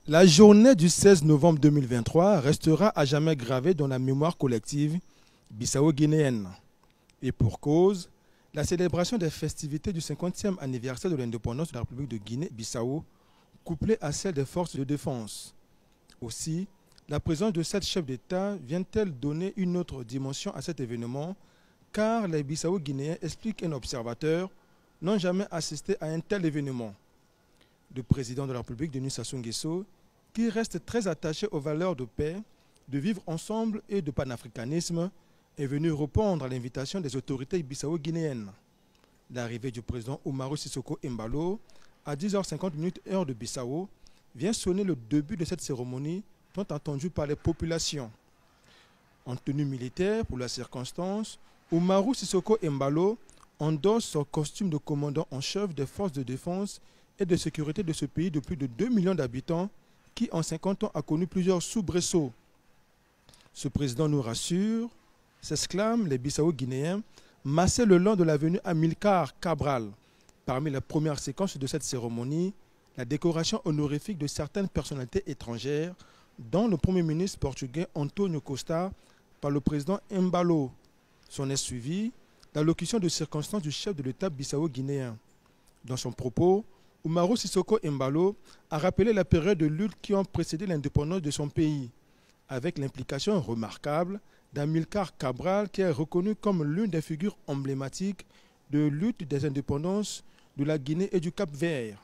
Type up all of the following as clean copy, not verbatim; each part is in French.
La journée du 16 novembre 2023 restera à jamais gravée dans la mémoire collective bissau-guinéenne. Et pour cause, la célébration des festivités du 50e anniversaire de l'indépendance de la République de Guinée-Bissau, couplée à celle des forces de défense. Aussi, la présence de cette chef d'État vient-elle donner une autre dimension à cet événement, car les Bissau-Guinéens, explique un observateur, n'ont jamais assisté à un tel événement. Le président de la République, Denis Sassou Nguesso, qui reste très attaché aux valeurs de paix, de vivre ensemble et de panafricanisme, est venu répondre à l'invitation des autorités bissau-guinéennes. L'arrivée du président Umaru Sissoco Embalo à 10h50 heure de Bissau vient sonner le début de cette cérémonie tant attendue par les populations. En tenue militaire pour la circonstance, Umaru Sissoco Embalo endosse son costume de commandant en chef des forces de défense et de sécurité de ce pays de plus de 2 millions d'habitants qui en 50 ans a connu plusieurs soubresauts. Ce président nous rassure, s'exclament les Bissau-Guinéens, massés le long de l'avenue Amilcar Cabral. Parmi les premières séquences de cette cérémonie, la décoration honorifique de certaines personnalités étrangères, dont le Premier ministre portugais Antonio Costa par le président Embalo. S'en est suivi l'allocution de circonstance du chef de l'État bissau-guinéen. Dans son propos, Umaru Sissoco Embalo a rappelé la période de lutte qui ont précédé l'indépendance de son pays, avec l'implication remarquable d'Amilcar Cabral qui est reconnu comme l'une des figures emblématiques de lutte des indépendances de la Guinée et du Cap-Vert.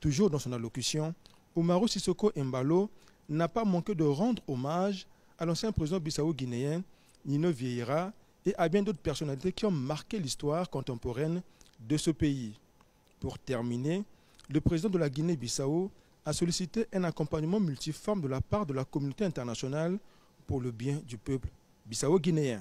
Toujours dans son allocution, Umaru Sissoco Embalo n'a pas manqué de rendre hommage à l'ancien président bissau-guinéen Nino Vieira et à bien d'autres personnalités qui ont marqué l'histoire contemporaine de ce pays. Pour terminer, le président de la Guinée-Bissau a sollicité un accompagnement multiforme de la part de la communauté internationale pour le bien du peuple bissau-guinéen.